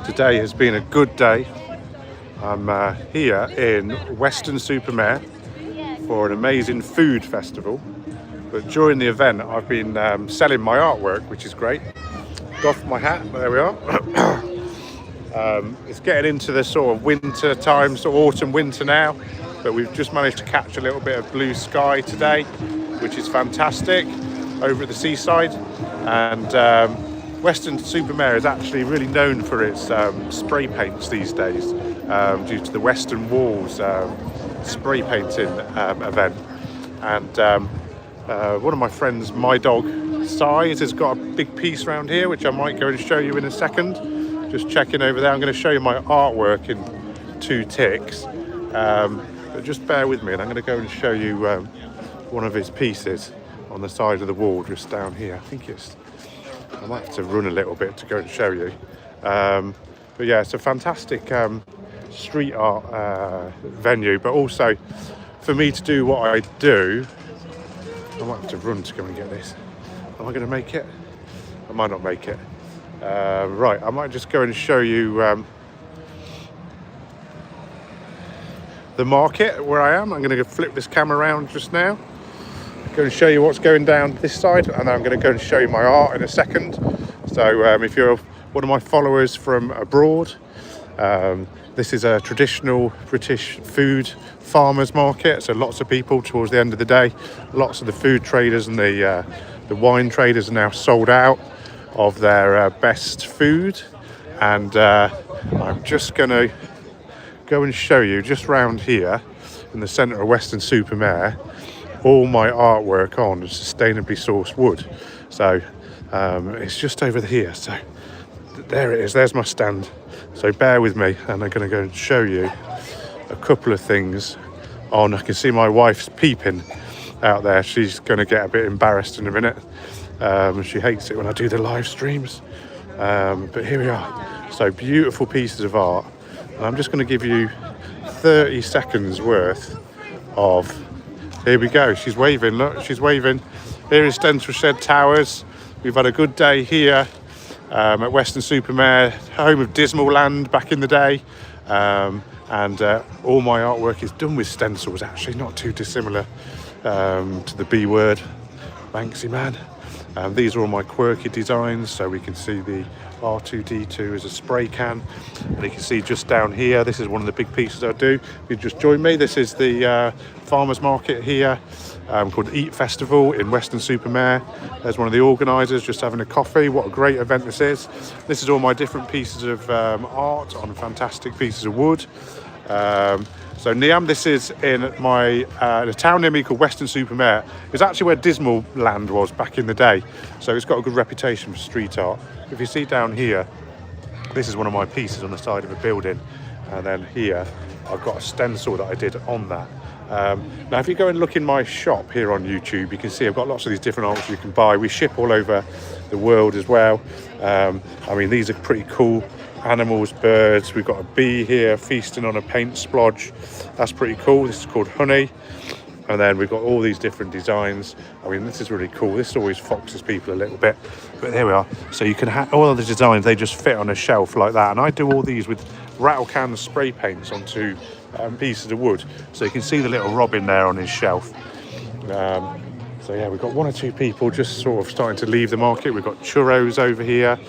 Today has been a good day. I'm here in Weston Mare for an amazing food festival. But during the event, I've been selling my artwork, which is great. Doff my hat, there we are. It's getting into the sort of winter time, sort of autumn, winter now. But we've just managed to catch a little bit of blue sky today, which is fantastic, over at the seaside. And Weston Mare is actually really known for its spray paints these days, due to the Western Walls spray painting event. And one of my friends, my dog Size, has got a big piece around here, which I might go and show you in a second. Just checking over there. I'm going to show you my artwork in 2 ticks. But just bear with me, and I'm going to go and show you one of his pieces on the side of the wall just down here. I might have to run a little bit to go and show you. But yeah, it's a fantastic street art venue, but also for me to do what I do, I might have to run to go and get this. Am I going to make it? I might not make it. Right, I might just go and show you the market where I am. I'm going to flip this camera around just now, go and show you what's going down this side, and then I'm going to go and show you my art in a second. So if you're one of my followers from abroad, this is a traditional British food farmers market. So lots of people towards the end of the day, lots of the food traders and the wine traders are now sold out of their best food. And I'm just going to go and show you just round here in the centre of Weston Mare all my artwork on sustainably sourced wood. So it's just over here. So there it is. There's my stand. So bear with me, and I'm going to go and show you a couple of things on. I can see my wife's peeping out there. She's going to get a bit embarrassed in a minute. She hates it when I do the live streams. But here we are. So beautiful pieces of art. And I'm just going to give you 30 seconds worth of... Here we go. She's waving. Look, she's waving. Here is Stencil Shed Towers. We've had a good day here at Weston Mare, home of Dismal Land back in the day. And all my artwork is done with stencils, actually, not too dissimilar to the B word, Banksy man. These are all my quirky designs, so we can see the R2D2 as a spray can. And you can see just down here, this is one of the big pieces I do. If you just join me, this is the farmers market here called Eat Festival in Weston Mare. There's one of the organisers just having a coffee. What a great event this is. This is all my different pieces of art on fantastic pieces of wood. So Niam, this is in a town near me called Weston Mare. It's actually where Dismal Land was back in the day. So it's got a good reputation for street art. If you see down here, this is one of my pieces on the side of a building. And then here, I've got a stencil that I did on that. Now, if you go and look in my shop here on YouTube, you can see I've got lots of these different arts you can buy. We ship all over the world as well. I mean, these are pretty cool. Animals, birds. We've got a bee here feasting on a paint splodge. That's pretty cool. This is called honey. And then we've got all these different designs. I mean, this is really cool. This always foxes people a little bit, but there we are. So you can have all of the designs, they just fit on a shelf like that. And I do all these with rattle can spray paints onto pieces of wood. So you can see the little robin there on his shelf. So yeah, we've got 1 or 2 people just sort of starting to leave the market. We've got churros over here.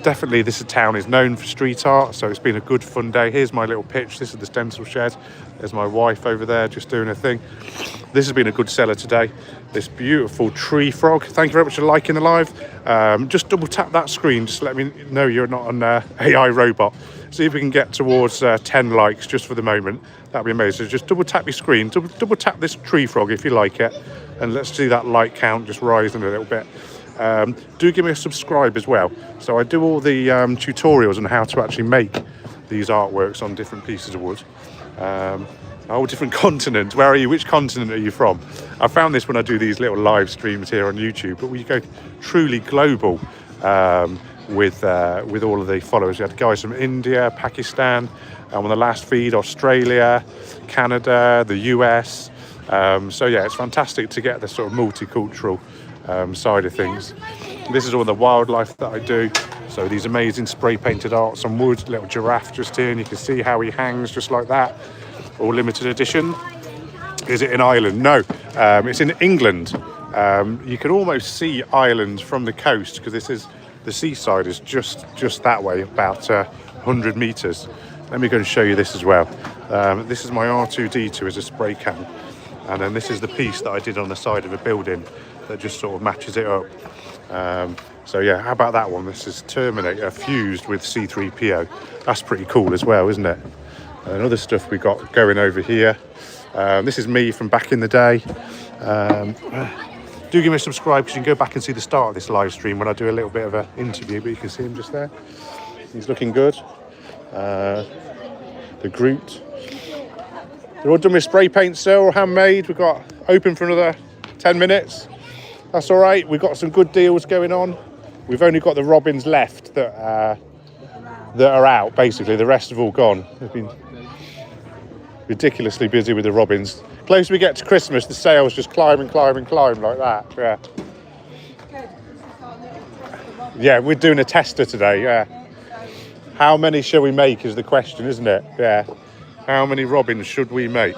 Definitely this town is known for street art, so it's been a good fun day. Here's my little pitch. This is the stencil shed. There's my wife over there just doing her thing. This has been a good seller today. This beautiful tree frog. Thank you very much for liking the live. Just double tap that screen just to let me know you're not an AI robot. See if we can get towards 10 likes just for the moment. That'd be amazing. So just double tap your screen, double tap this tree frog if you like it, and let's see that like count just rising a little bit. Do give me a subscribe as well. So I do all the tutorials on how to actually make these artworks on different pieces of wood. All different continents. Where are you? Which continent are you from? I found this when I do these little live streams here on YouTube, but we go truly global with all of the followers. We had guys from India, Pakistan, and on the last feed, Australia, Canada, the US. So yeah, it's fantastic to get the sort of multicultural side of things. This is all the wildlife that I do. So these amazing spray painted arts on wood, little giraffe just here, and you can see how he hangs just like that. All limited edition. Is it in Ireland? No, it's in England. You can almost see Ireland from the coast because the seaside is just that way, about 100 metres. Let me go and show you this as well. This is my R2D2 as a spray can, and then this is the piece that I did on the side of a building that just sort of matches it up. So yeah, how about that one? This is Terminator fused with C3PO. That's pretty cool as well, isn't it? And other stuff we got going over here. This is me from back in the day. Do give me a subscribe because you can go back and see the start of this live stream when I do a little bit of an interview, but you can see him just there. He's looking good. The Groot. They're all done with spray paint still, handmade. We've got open for another 10 minutes. That's all right. We've got some good deals going on. We've only got the robins left that are out, basically. The rest have all gone. They've been ridiculously busy with the robins. Closer we get to Christmas, the sales just climb and climb and climb like that. Yeah. Yeah, we're doing a tester today. Yeah. How many shall we make is the question, isn't it? Yeah. How many robins should we make?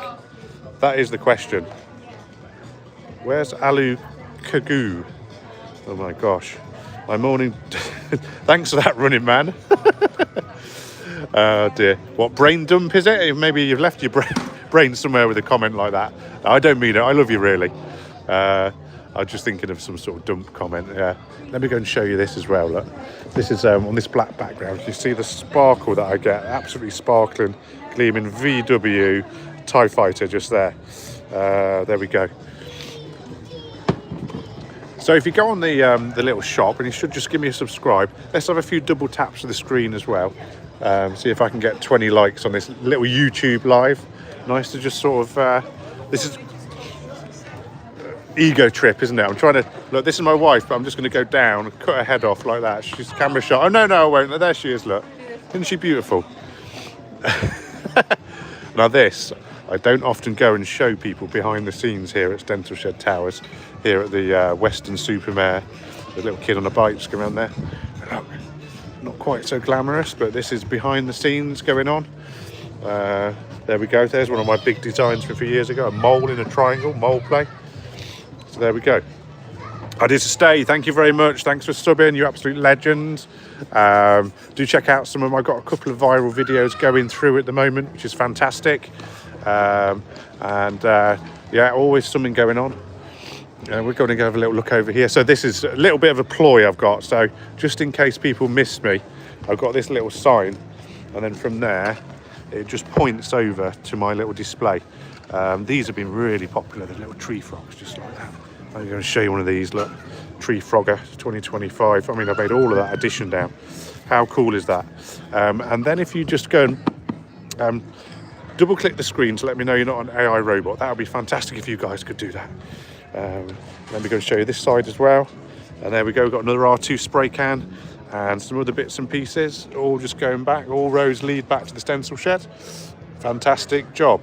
That is the question. Where's Alu Kagoo? Oh my gosh. My morning. Thanks for that, running man. Oh dear. What brain dump is it? Maybe you've left your brain somewhere with a comment like that. I don't mean it. I love you really. I was just thinking of some sort of dump comment. Yeah. Let me go and show you this as well. Look. This is on this black background. You see the sparkle that I get. Absolutely sparkling, gleaming VW TIE Fighter just there. There we go. So if you go on the little shop, and you should just give me a subscribe. Let's have a few double taps of the screen as well. See if I can get 20 likes on this little YouTube live. Nice to just sort of, this is ego trip, isn't it? I'm trying to, look, this is my wife, but I'm just going to go down and cut her head off like that. She's camera shot. Oh, no, I won't. There she is, look. Isn't she beautiful? Now this, I don't often go and show people behind the scenes here at Stencil Shed Towers, here at the Weston Mare. The little kid on a bike just going around there. Not quite so glamorous, but this is behind the scenes going on. There we go. There's one of my big designs from a few years ago. A mole in a triangle, mole play. So there we go. I did stay. Thank you very much. Thanks for subbing. You absolute legend. Do check out some of them. I've got a couple of viral videos going through at the moment, which is fantastic. Yeah, always something going on. We're going to go have a little look over here. So this is a little bit of a ploy I've got. So just in case people miss me, I've got this little sign, and then from there it just points over to my little display. These have been really popular, the little tree frogs, just like that. I'm going to show you one of these. Look, Tree Frogger 2025. I mean, I made all of that addition down. How cool is that? And then if you just go and double click the screen to let me know you're not an AI robot, that would be fantastic if you guys could do that. Let me go and show you this side as well. And there we go, we've got another R2 spray can and some other bits and pieces, all just going back. All roads lead back to the stencil shed. Fantastic job.